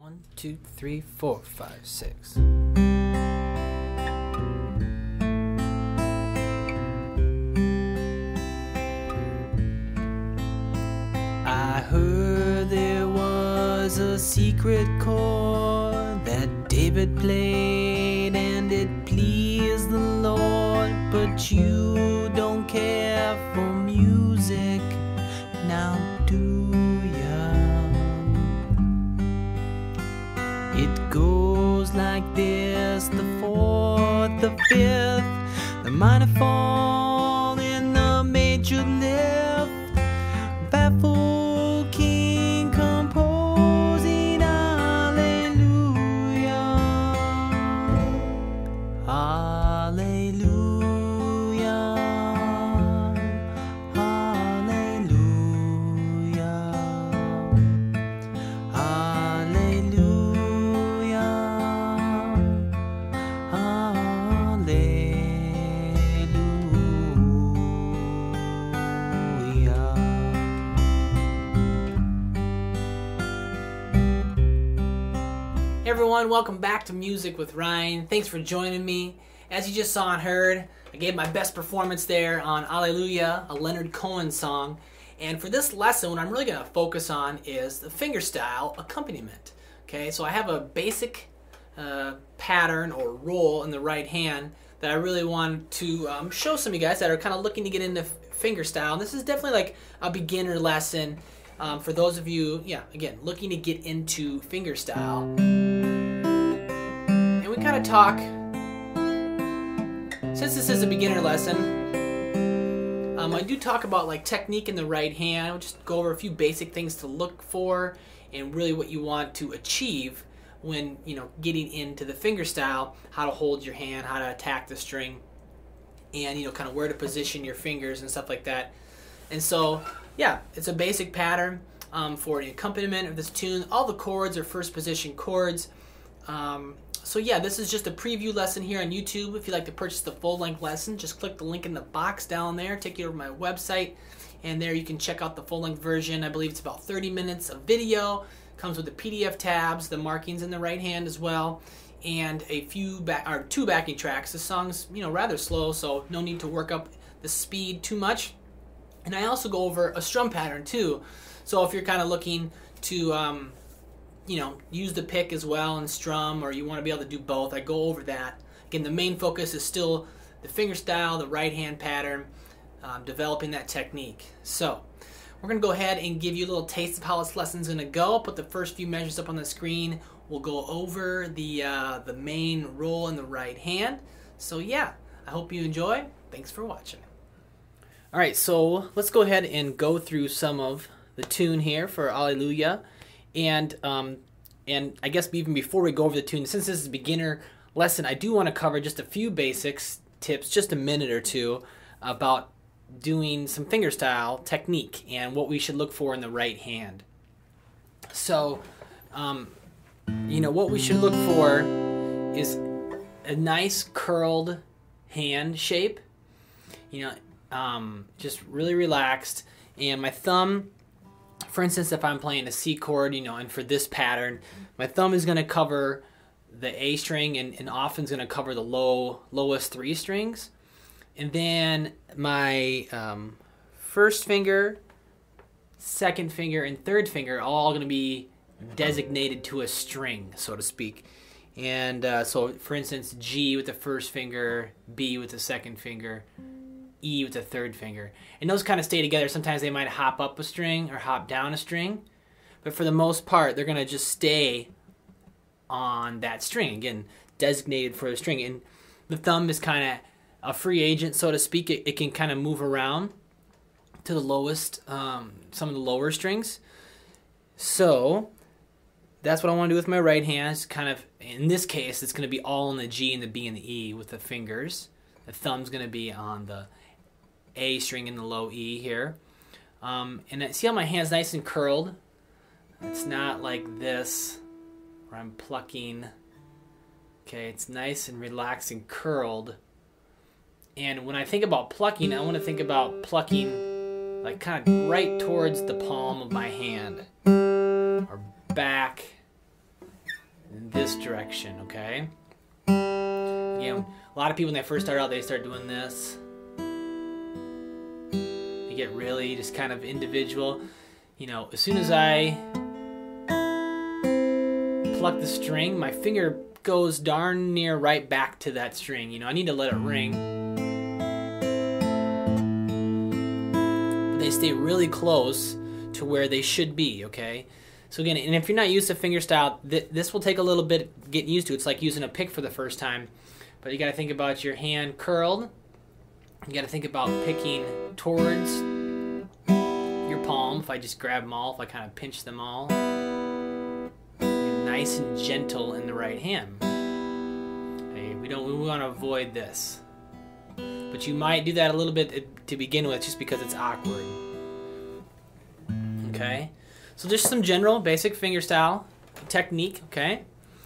1, 2, 3, 4, 5, 6. I heard there was a secret chord that David played and it pleased the Lord, but you don't care for music, now do ya? It goes like this: the fourth, the fifth, the minor fall, and the major lift. Baffled king composing hallelujah, hallelujah, hallelujah, hallelujah, hallelujah. Hey everyone, welcome back to Music with Ryan. Thanks for joining me. As you just saw and heard, I gave my best performance there on Alleluia, a Leonard Cohen song. And for this lesson, what I'm really going to focus on is the fingerstyle accompaniment. Okay, so I have a basic pattern or roll in the right hand that I really want to show some of you guys that are kind of looking to get into fingerstyle. And this is definitely like a beginner lesson for those of you, again, looking to get into fingerstyle. And we kind of talk, since this is a beginner lesson, I do talk about like technique in the right hand. I'll just go over a few basic things to look for and really what you want to achieve when, getting into the fingerstyle, how to hold your hand, how to attack the string, and, kind of where to position your fingers and stuff like that. And so, it's a basic pattern for the accompaniment of this tune. All the chords are first position chords. This is just a preview lesson here on YouTube. If you'd like to purchase the full-length lesson, just click the link in the box down there, take you over to my website, and there you can check out the full-length version. I believe it's about 30 minutes of video. Comes with the PDF tabs, the markings in the right hand as well, and a few two backing tracks. The song's rather slow, so no need to work up the speed too much. And I also go over a strum pattern too. So if you're kind of looking to use the pick as well and strum, or you want to be able to do both, I go over that. Again, the main focus is still the fingerstyle, the right hand pattern, developing that technique. So we're going to go ahead and give you a little taste of how this lesson's going to go. I'll put the first few measures up on the screen. We'll go over the main roll in the right hand. So I hope you enjoy. Thanks for watching. All right, so let's go ahead and go through some of the tune here for Alleluia. And I guess even before we go over the tune, since this is a beginner lesson, I do want to cover just a few basics tips, just a minute or two, about doing some fingerstyle technique and what we should look for in the right hand. So, what we should look for is a nice curled hand shape, just really relaxed. And my thumb, for instance, if I'm playing a C chord, and for this pattern, my thumb is going to cover the A string and often is going to cover the lowest three strings. And then my first finger, second finger, and third finger are all going to be designated to a string, so to speak. And so, for instance, G with the first finger, B with the second finger, E with the third finger. And those kind of stay together. Sometimes they might hop up a string or hop down a string. But for the most part, they're going to just stay on that string. Again, designated for a string. And the thumb is kind of a free agent, so to speak. It can kind of move around to the lowest, some of the lower strings. So that's what I want to do with my right hand. It's kind of, in this case, it's going to be all in the G and the B and the E with the fingers. The thumb's going to be on the A string and the low E here. And see how my hand's nice and curled? It's not like this where I'm plucking. Okay, it's nice and relaxed and curled. And when I think about plucking, I want to think about plucking like kind of right towards the palm of my hand, or back in this direction, okay? You know, a lot of people when they first start out, they start doing this. You get really just kind of individual. You know, as soon as I pluck the string, my finger goes darn near right back to that string. You know, I need to let it ring. But they stay really close to where they should be, okay? So again, and if you're not used to fingerstyle, this will take a little bit getting used to. It's like using a pick for the first time. But you got to think about your hand curled. You got to think about picking towards your palm. If I just grab them all, if I kind of pinch them all. And nice and gentle in the right hand. Okay, we want to avoid this. But you might do that a little bit to begin with just because it's awkward. Okay? So just some general basic fingerstyle technique, okay?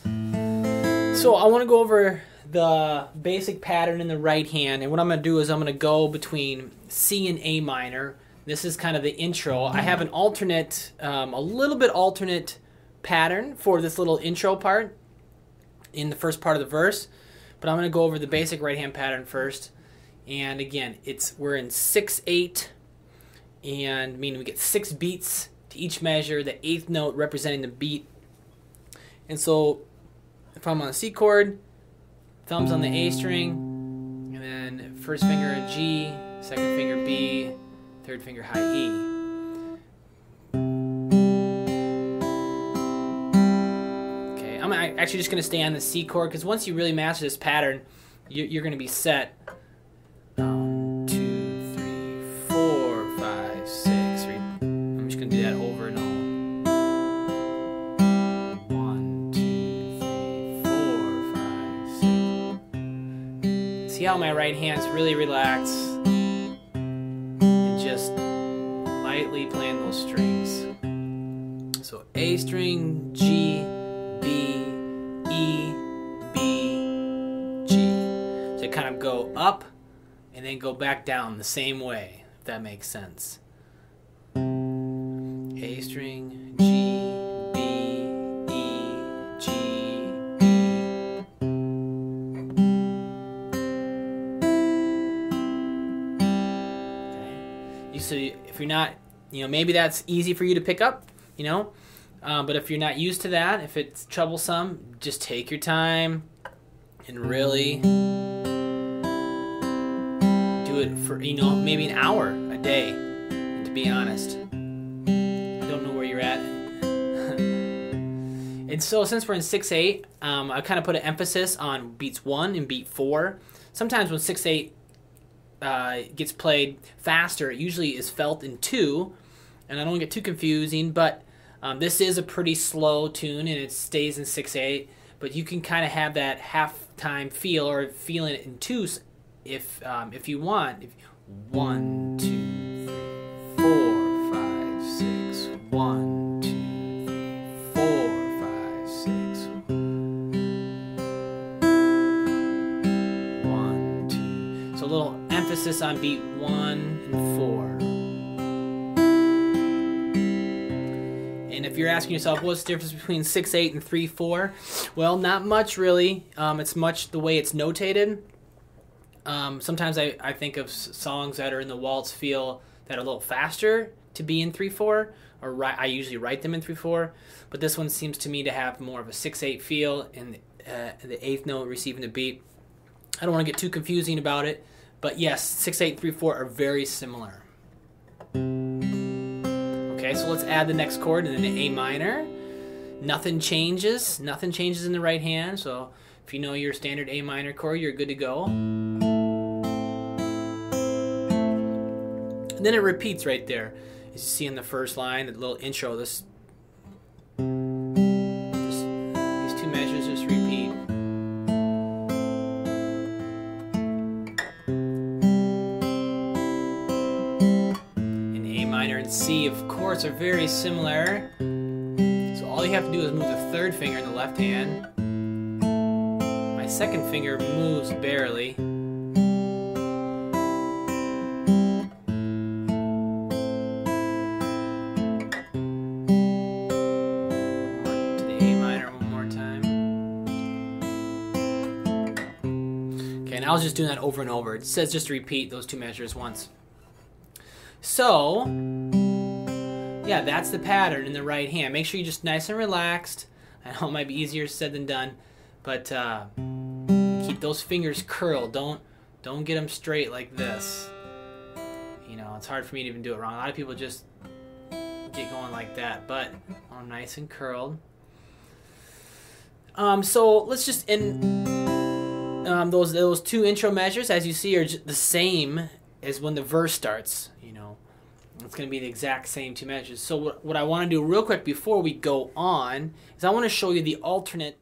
So I want to go over the basic pattern in the right hand, and what I'm going to do is I'm going to go between C and A minor. This is kind of the intro. I have an alternate, a little bit alternate pattern for this little intro part in the first part of the verse, but I'm going to go over the basic right hand pattern first. And again, we're in 6/8, and meaning we get 6 beats to each measure, the 8th note representing the beat. And so if I'm on a C chord, thumbs on the A string, and then first finger G, second finger B, third finger high E. Okay, I'm actually just going to stay on the C chord because once you really master this pattern, you're going to be set. 1, 2, 3, 4, 5, 6. I'm just going to do that over and over. 1, 2, 3, 4, 5, 6. See how my right hand's really relaxed and just lightly playing those strings. So A string, G, B, E, B, G. So kind of go up and then go back down the same way, if that makes sense. A string, G, B, E, G, B. Okay. So if you're not, maybe that's easy for you to pick up, but if you're not used to that, if it's troublesome, just take your time and really do it for, maybe an hour a day, to be honest. I don't know where you're at. And so since we're in 6/8, I kind of put an emphasis on beats 1 and beat 4. Sometimes when 6/8 gets played faster, it usually is felt in 2, and I don't want to get too confusing, but this is a pretty slow tune and it stays in 6/8, but you can kind of have that half-time feel or feeling it in 2s if you want. 1, 2, 3, 4, 5, 6. 1, 2, 3, 4, 5, 6. 1, 2. So a little emphasis on beat 1 and 4. And if you're asking yourself, what's the difference between 6/8 and 3/4? Well, not much really. It's much the way it's notated. Sometimes I think of songs that are in the waltz feel that are a little faster to be in 3/4, or I usually write them in 3/4. But this one seems to me to have more of a 6/8 feel, and the 8th note receiving the beat. I don't want to get too confusing about it, but yes, 6/8 and 3/4 are very similar. Okay, so let's add the next chord and then the A minor. Nothing changes. Nothing changes in the right hand. So if you know your standard A minor chord, you're good to go. And then it repeats right there. As you see in the first line, the little intro, these 2 measures just repeat. And A minor and C, of course, are very similar. So all you have to do is move the 3rd finger in the left hand. My 2nd finger moves barely. To the A minor one more time. And I was just doing that over and over. It says just to repeat those 2 measures once. So, yeah, that's the pattern in the right hand. Make sure you're just nice and relaxed. I know it might be easier said than done, but keep those fingers curled. Don't get them straight like this. You know, it's hard for me to even do it wrong. A lot of people just get going like that, but I'm nice and curled. So let's just those 2 intro measures, as you see, are the same as when the verse starts. You know, it's going to be the exact same 2 measures. So what I want to do real quick before we go on is I want to show you the alternate